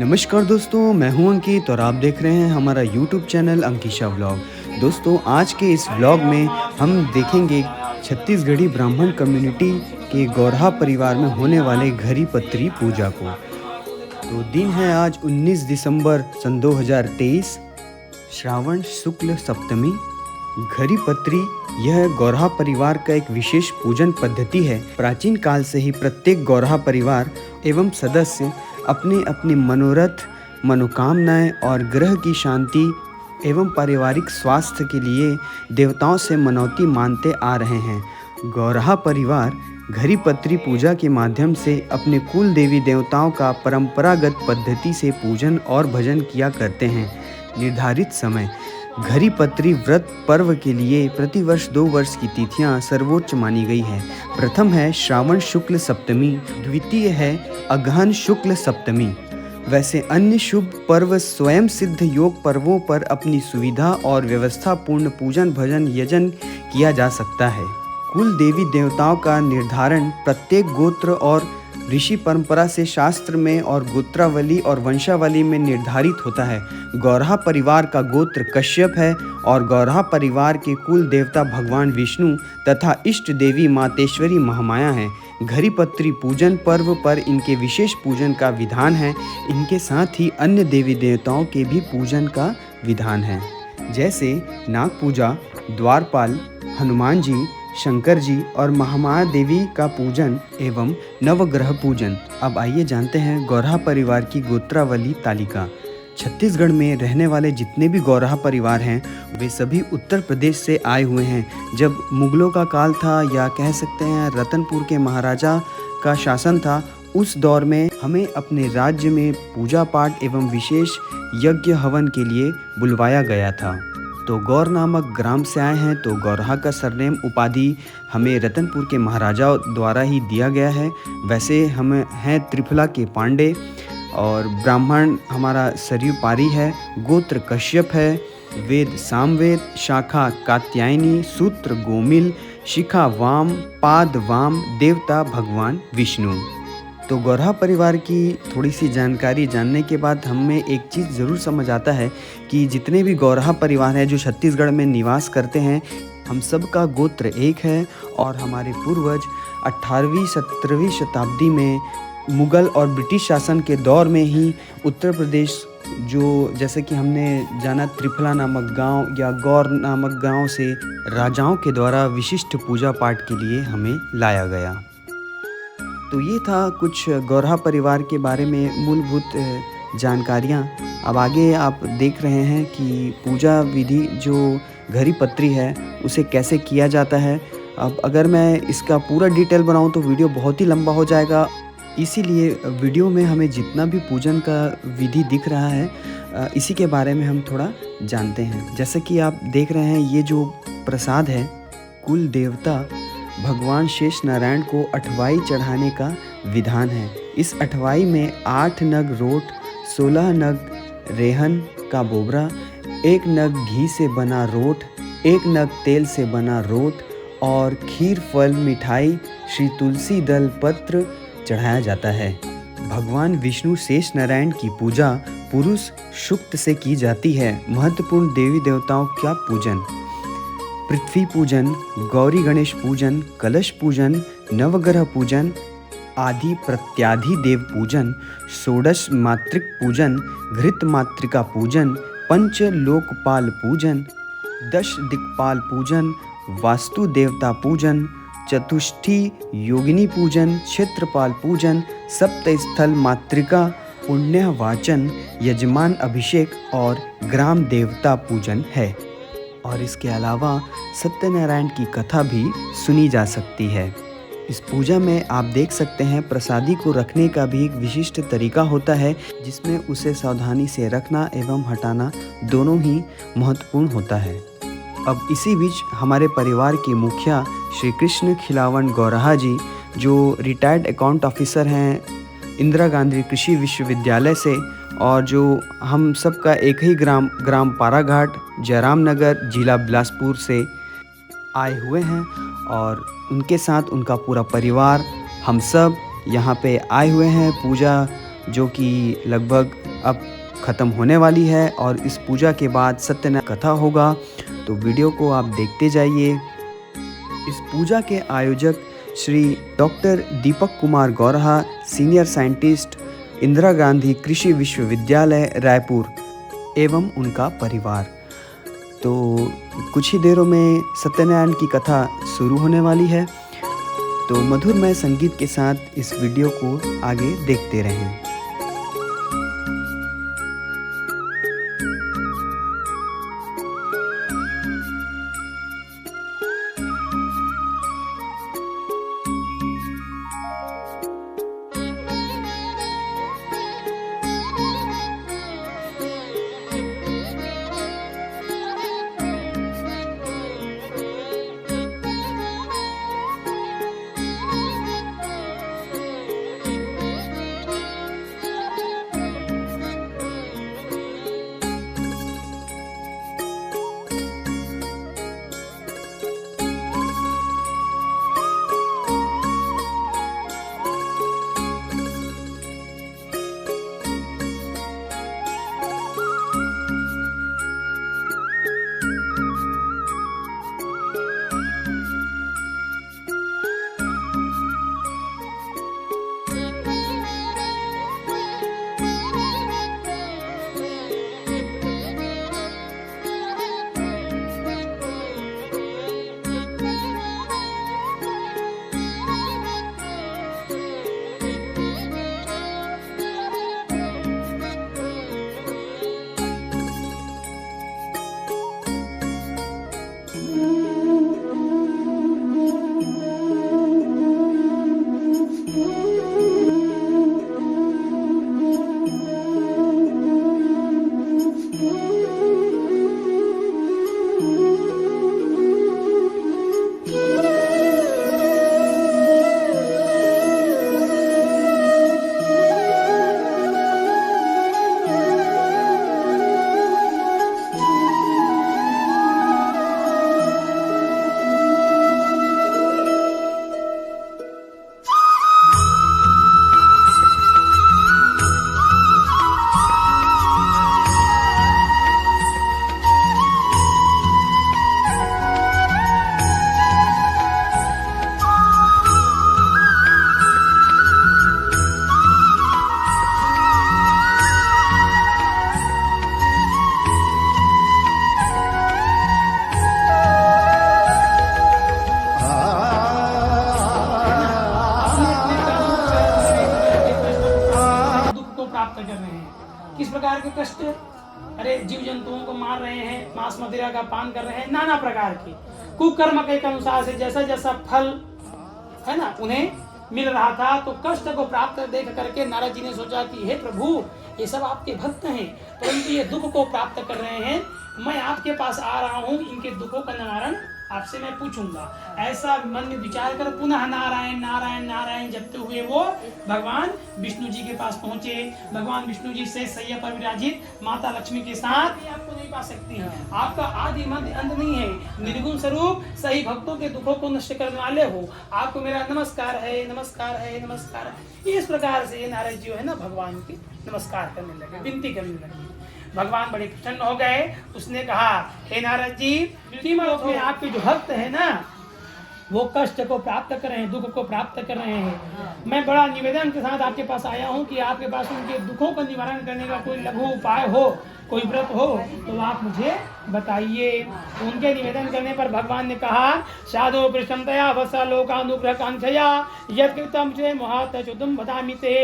नमस्कार दोस्तों, मैं हूं अंकित और आप देख रहे हैं हमारा YouTube चैनल अंकिशा व्लॉग। दोस्तों, आज के इस व्लॉग में हम देखेंगे छत्तीसगढ़ी ब्राह्मण कम्युनिटी के गौरहा परिवार में होने वाले घरी पत्री पूजा को। तो दिन है आज 19 दिसंबर सन 2023, श्रावण शुक्ल सप्तमी। घरी पत्री यह गौरहा परिवार का एक विशेष पूजन पद्धति है। प्राचीन काल से ही प्रत्येक गौरहा परिवार एवं सदस्य अपने अपने मनोरथ, मनोकामनाएं और ग्रह की शांति एवं पारिवारिक स्वास्थ्य के लिए देवताओं से मनौती मानते आ रहे हैं। गौरहा परिवार घरी पत्री पूजा के माध्यम से अपने कुल देवी देवताओं का परंपरागत पद्धति से पूजन और भजन किया करते हैं। निर्धारित समय घरी पत्री व्रत पर्व के लिए प्रतिवर्ष 2 वर्ष की तिथियां सर्वोच्च मानी गई है। प्रथम है श्रावण शुक्ल सप्तमी, द्वितीय है अगहन शुक्ल सप्तमी। वैसे अन्य शुभ पर्व स्वयं सिद्ध योग पर्वों पर अपनी सुविधा और व्यवस्था पूर्ण पूजन भजन यजन किया जा सकता है। कुल देवी देवताओं का निर्धारण प्रत्येक गोत्र और ऋषि परंपरा से शास्त्र में और गोत्रावली और वंशावली में निर्धारित होता है। गौरहा परिवार का गोत्र कश्यप है और गौरहा परिवार के कुल देवता भगवान विष्णु तथा इष्ट देवी मातेश्वरी महामाया हैं। घरी पत्री पूजन पर्व पर इनके विशेष पूजन का विधान है। इनके साथ ही अन्य देवी देवताओं के भी पूजन का विधान है, जैसे नाग पूजा, द्वारपाल, हनुमान जी, शंकर जी और महामाया देवी का पूजन एवं नवग्रह पूजन। अब आइए जानते हैं गौरहा परिवार की गोत्रावली तालिका। छत्तीसगढ़ में रहने वाले जितने भी गौरहा परिवार हैं वे सभी उत्तर प्रदेश से आए हुए हैं। जब मुगलों का काल था या कह सकते हैं रतनपुर के महाराजा का शासन था, उस दौर में हमें अपने राज्य में पूजा पाठ एवं विशेष यज्ञ हवन के लिए बुलवाया गया था। तो गौर नामक ग्राम से आए हैं, तो गौरहा का सरनेम उपाधि हमें रतनपुर के महाराजा द्वारा ही दिया गया है। वैसे हम हैं त्रिफला के पांडे और ब्राह्मण हमारा सरयू पारी है, गोत्र कश्यप है, वेद सामवेद, शाखा कात्यायनी, सूत्र गोमिल, शिखा वाम, पाद वाम, देवता भगवान विष्णु। तो गौरहा परिवार की थोड़ी सी जानकारी जानने के बाद हमें एक चीज़ ज़रूर समझ आता है कि जितने भी गौरहा परिवार हैं जो छत्तीसगढ़ में निवास करते हैं, हम सब का गोत्र एक है और हमारे पूर्वज 18वीं 17वीं शताब्दी में मुग़ल और ब्रिटिश शासन के दौर में ही उत्तर प्रदेश, जो जैसे कि हमने जाना त्रिफला नामक गांव या गौर नामक गांव से राजाओं के द्वारा विशिष्ट पूजा पाठ के लिए हमें लाया गया। तो ये था कुछ गौरहा परिवार के बारे में मूलभूत जानकारियाँ। अब आगे आप देख रहे हैं कि पूजा विधि जो घरी पत्री है उसे कैसे किया जाता है। अब अगर मैं इसका पूरा डिटेल बनाऊं तो वीडियो बहुत ही लंबा हो जाएगा, इसीलिए वीडियो में हमें जितना भी पूजन का विधि दिख रहा है इसी के बारे में हम थोड़ा जानते हैं। जैसे कि आप देख रहे हैं, ये जो प्रसाद है कुल देवता भगवान शेष नारायण को अठवाई चढ़ाने का विधान है। इस अठवाई में 8 नग रोट, 16 नग रेहन का बोबरा, 1 नग घी से बना रोट, 1 नग तेल से बना रोट और खीर फल मिठाई श्री तुलसी दल पत्र चढ़ाया जाता है। भगवान विष्णु शेष नारायण की पूजा पुरुष शुक्त से की जाती है। महत्वपूर्ण देवी देवताओं का पूजन: पृथ्वी पूजन, गौरी गणेश पूजन, कलश पूजन, नवग्रह पूजन, आदि प्रत्याधि देव पूजन, षोडश मातृक पूजन, घृत मातृका पूजन, पंच लोकपाल पूजन, 10 दिक्पाल पूजन, वास्तु देवता पूजन, चतुष्ठी योगिनी पूजन, क्षेत्रपाल पूजन, सप्तस्थल मातृका, पुण्य वाचन, यजमान अभिषेक और ग्राम देवता पूजन है। और इसके अलावा सत्यनारायण की कथा भी सुनी जा सकती है। इस पूजा में आप देख सकते हैं प्रसादी को रखने का भी एक विशिष्ट तरीका होता है, जिसमें उसे सावधानी से रखना एवं हटाना दोनों ही महत्वपूर्ण होता है। अब इसी बीच हमारे परिवार के मुखिया श्री कृष्ण खिलावन गौरहा जी, जो रिटायर्ड अकाउंट ऑफिसर हैं इंदिरा गांधी कृषि विश्वविद्यालय से, और जो हम सब का एक ही ग्राम पाराघाट, जयराम नगर, जिला बिलासपुर से आए हुए हैं। और उनके साथ उनका पूरा परिवार, हम सब यहाँ पे आए हुए हैं पूजा जो कि लगभग अब ख़त्म होने वाली है और इस पूजा के बाद सत्यनारायण कथा होगा। तो वीडियो को आप देखते जाइए। इस पूजा के आयोजक Shri doctor Deepak Kumar Gauraha, senior scientist, Indira Gandhi कृषि विश्वविद्यालय रायपुर एवं उनका परिवार। तो कुछ ही देरों में सत्यनारायण की कथा शुरू होने वाली है। तो मधुरमय संगीत के साथ इस वीडियो को आगे देखते रहें। प्राप्त कर रहे हैं। किस प्रकार के कष्ट? अरे जीव जंतुओं को मार रहे हैं, मांस मदिरा का पान कर रहे हैं, नाना प्रकार के कुकर्म के अनुसार से जैसा जैसा फल है ना उन्हें मिल रहा था, तो कष्ट को प्राप्त देख करके नारद जी ने सोचा कि हे प्रभु, ये सब आपके भक्त हैं, परंतु ये दुख को प्राप्त कर रहे हैं। मैं आपके पास आ रहा हूँ, इनके दुखों का निवारण आपसे मैं पूछूंगा। ऐसा मन में विचार कर पुनः नारायण नारायण नारायण जपते हुए वो भगवान विष्णु जी के पास पहुंचे। भगवान विष्णु जी से सैया पर विराजित माता लक्ष्मी के साथ आपको नहीं पा सकती है। आपका आदि मध्य अंत नहीं है, निर्गुण स्वरूप सही भक्तों के दुखों को नष्ट करने वाले हो। आपको मेरा नमस्कार है, नमस्कार है, नमस्कार है। इस प्रकार से नारद जी है ना भगवान की नमस्कार करने लगे, विनती करने लगे। भगवान बड़े प्रसन्न हो गए। उसने कहा, हे नारद जी, में आपके जो भक्त है ना वो कष्ट को प्राप्त कर रहे हैं, दुख को प्राप्त कर रहे हैं। मैं बड़ा निवेदन के साथ आपके पास आया हूँ कि आपके पास उनके दुखों का निवारण करने का कोई लघु उपाय हो, कोई व्रत हो तो आप मुझे बताइए। उनके निवेदन करने पर भगवान ने कहा, साधो प्रसन्नतया वत्स लोकानुग्रह कांक्षया यत् कृतं च महत् चुतुम बदामि ते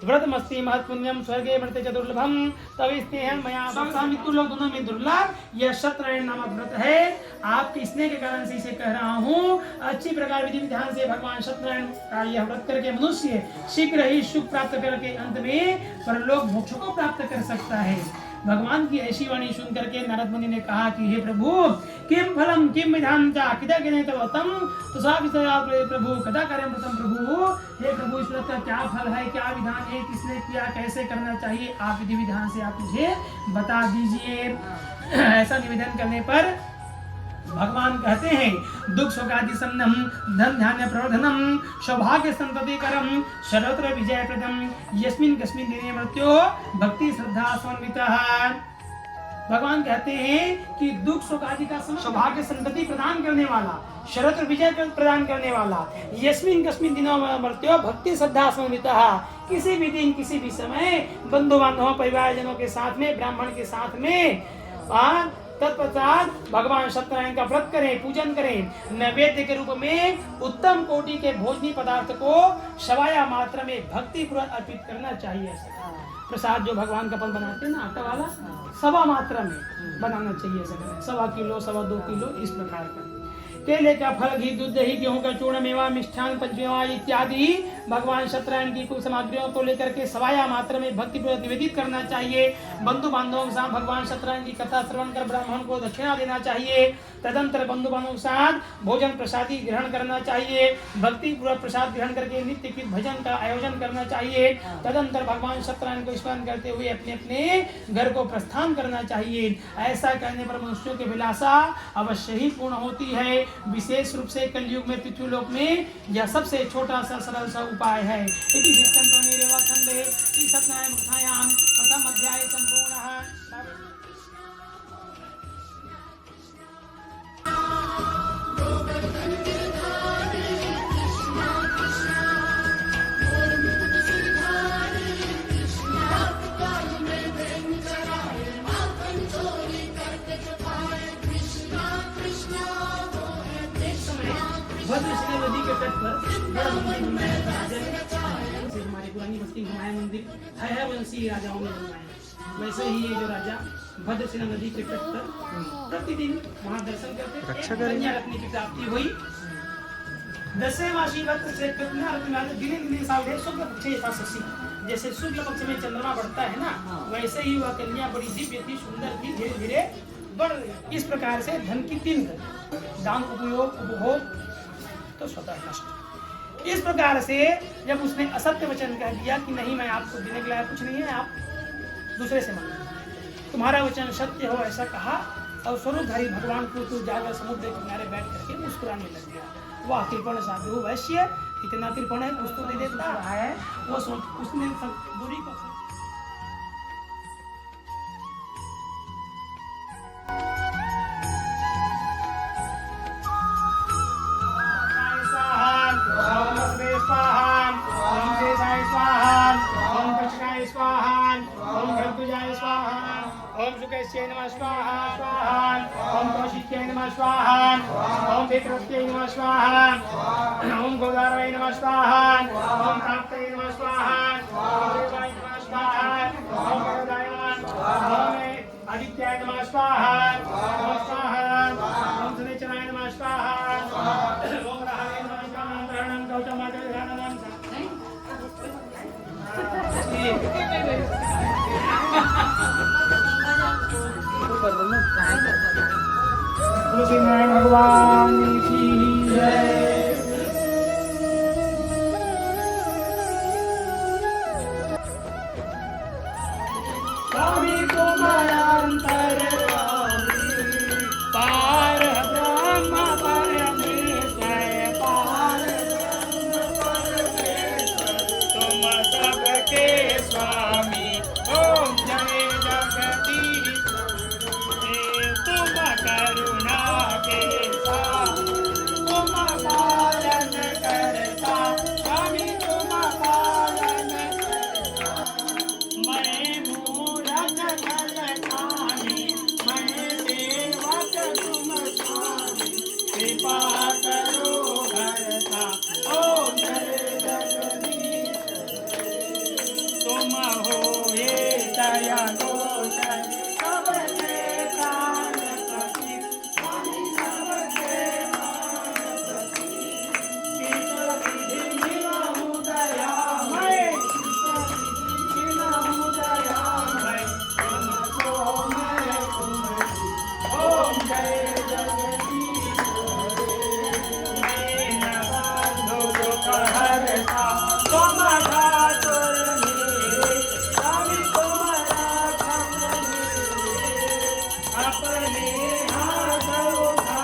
व्रतमस्ति महत् पुण्यम स्वर्गे मृते च दुर्लभम तव स्नेहं मया मित्रु लोग दोनों में दुर्लभ यह सत्यनारायण नामक व्रत है। आपके स्नेह के कारण से इसे कह रहा हूँ। अच्छी प्रकार विधि विधान से भगवान सत्यनारायण का यह व्रत करके मनुष्य शीघ्र ही सुख प्राप्त करके अंत में परलोक मोक्ष को प्राप्त कर सकता है। भगवान की ऐसी वाणी सुन करके नारद मुनि ने कहा कि हे प्रभु, किम फलम किम विधान चा किदा किने तव तम तुसा विसया प्रभु कदा करे प्रथम प्रभु। हे प्रभु, इस व्रत का क्या फल है, क्या विधान है, किसने किया, कैसे करना चाहिए, आप विधि विधान से आप मुझे बता दीजिए। ऐसा निवेदन करने पर भगवान कहते हैं दुख शोकादि समनम धन ध्यान प्रवर्धनम सौभाग्य संततिकरम सर्वत्र विजय प्रदम यस्मिन कस्मिन दिने मृत्यो भक्ति श्रद्धा समन्वितः। भगवान कहते हैं कि दुख सुख आदि का सौभाग्य संतति प्रदान करने वाला, शरत्र विजय प्रदान करने वाला, यस्मिन कस्मिन दिनों मृत्यो भक्ति श्रद्धा समन्वितः, किसी भी दिन किसी भी समय बंधु बांधवों परिवारजनों के साथ में ब्राह्मण के साथ में तत्पश्चात भगवान सत्यनारायण का व्रत करें, पूजन करें, नैवेद्य के रूप में उत्तम कोटि के भोजनी पदार्थ को सवाया मात्रा में भक्ति पूर्वक अर्पित करना चाहिए। प्रसाद जो भगवान का अपन बनाते हैं ना आटा वाला, सवा मात्रा में बनाना चाहिए, सवा किलो, सवा 2 किलो, इस प्रकार का। केले का फल, घी, दूध, दही, गेहूं का चूर्ण, मेवा, मिष्ठान, पंचमेवा इत्यादि भगवान सत्यनारायण की कुल सामग्रियों को लेकर के सवाया मात्रा में भक्ति पूर्वक निवेदित करना चाहिए। बंधु बांधवों के साथ भगवान सत्यनारायण की कथा श्रवण कर ब्राह्मण को दक्षिणा देना चाहिए। तदंतर बंधु बांधवों के साथ भोजन प्रसादी ग्रहण करना चाहिए। भक्ति पूर्वक प्रसाद ग्रहण करके नित्य की भजन का आयोजन करना चाहिए। तदंतर भगवान सत्यनारायण को स्मरण करते हुए अपने अपने घर को प्रस्थान करना चाहिए। ऐसा करने पर मनुष्यों की अभिलाषा अवश्य ही पूर्ण होती है। विशेष रूप से कलयुग में पृथ्वीलोक में यह सबसे छोटा सा सरल सा उपाय है। इति खंडे सत्यनारायण कथायां प्रथम अध्याय संपूर्णः। भद्रशिला नदी के तट पर बड़ा मंदिर बनाया था राजा ने। हमारी पुरानी बस्ती घुमाया मंदिर है वंशी राजाओं ने बनवाया। वैसे ही ये जो राजा भद्रशिला नदी के तट पर प्रतिदिन वहां दर्शन करते, कन्या रत्न की प्राप्ति हुई। 10वें मासी वक्त से कन्या रत्न दिने दिने साल शुक्ल पक्ष यथाशक्ति, जैसे शुक्ल पक्ष में चंद्रमा बढ़ता है ना, वैसे ही वह कन्या बड़ी दिव्य थी, सुंदर थी, धीरे धीरे बढ़ रही। इस प्रकार से धन की 3 गति, दान, उपयोग, उपभोग तो स्वतः नष्ट। इस प्रकार से जब उसने असत्य वचन कह दिया कि नहीं मैं आपको देने के लायक कुछ नहीं है, आप दूसरे से मांगो, तुम्हारा वचन सत्य हो, ऐसा कहा। और स्वरूपधारी भगवान को जाकर समुद्र के किनारे बैठ करके मुस्कुराने लग गया। वह कृपण साधु वैश्य, इतना कृपण है कुछ तो दे देता है। वो उसने बुरी को ओम सुकेश्य नमः स्वाहा स्वाहा, ओम कौशिक्य नमः स्वाहा, ओम विक्रत्य नमः स्वाहा, ओम गोदारय नमः स्वाहा, ओम प्राप्तये नमः स्वाहा, ओम देवाय नमः स्वाहा, ओम वरदाय नमः, ओम आदित्याय नमः स्वाहा, ओम स्वाहा, ओम शनिचराय नमः स्वाहा, ओम राहाय नमः स्वाहा, ग्रहणं कौचमाचर ध्याननं तुलसी नारायण भगवान की जय। स्वामी तुम्हारा अंतर पार ब्रह्म परमेश्वर, पार तुम सबके स्वामी। ओम जय जगदीश तुम करुणा के साथ, तुम पालन करता स्वामी, तुम पालन करता। मैं मूरख फलदानी, मैं सेवक तुम स्वामी, कृपा करो भरता। ओम जय जगदीश तुम हो ये दया गोचर, सबके प्राण पति, सबके प्राण पति। ईश्वर विधि मिलाऊं दयामय, ईश्वर विधि मिलाऊं दयामय, तुमको मैं तुम्हारी। ओम जय जगदीश मैं न बांधो दुख हरता, तुम ठाकुर मेरे, स्वामी तुम्हारा खबर मेरे, अपने हाथ उठा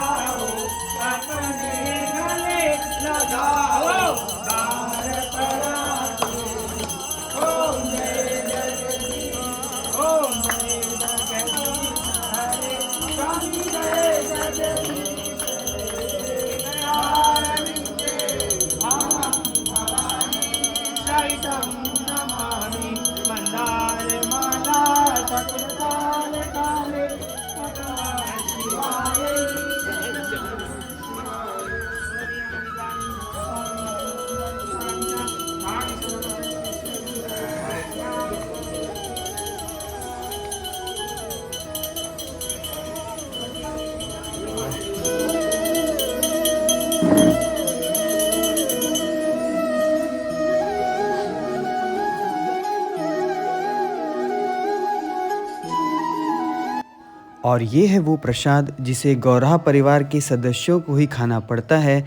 और ये है वो प्रसाद जिसे गौराहा परिवार के सदस्यों को ही खाना पड़ता है।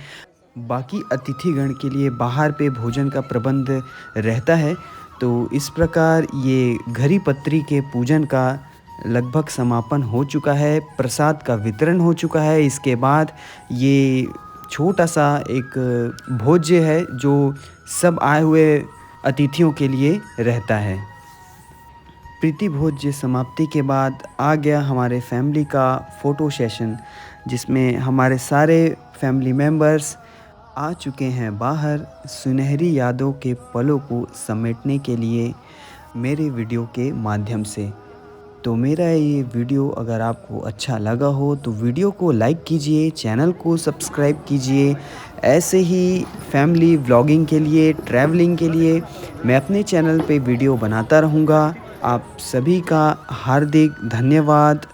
बाकी अतिथिगण के लिए बाहर पे भोजन का प्रबंध रहता है। तो इस प्रकार ये घरी पत्री के पूजन का लगभग समापन हो चुका है, प्रसाद का वितरण हो चुका है। इसके बाद ये छोटा सा एक भोज्य है जो सब आए हुए अतिथियों के लिए रहता है। प्रीति भोज्य समाप्ति के बाद आ गया हमारे फैमिली का फ़ोटो सेशन, जिसमें हमारे सारे फैमिली मेम्बर्स आ चुके हैं बाहर सुनहरी यादों के पलों को समेटने के लिए मेरे वीडियो के माध्यम से। तो मेरा ये वीडियो अगर आपको अच्छा लगा हो तो वीडियो को लाइक कीजिए, चैनल को सब्सक्राइब कीजिए। ऐसे ही फैमिली व्लॉगिंग के लिए, ट्रैवलिंग के लिए मैं अपने चैनल पे वीडियो बनाता रहूँगा। आप सभी का हार्दिक धन्यवाद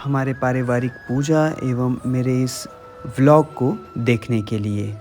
हमारे पारिवारिक पूजा एवं मेरे इस व्लॉग को देखने के लिए।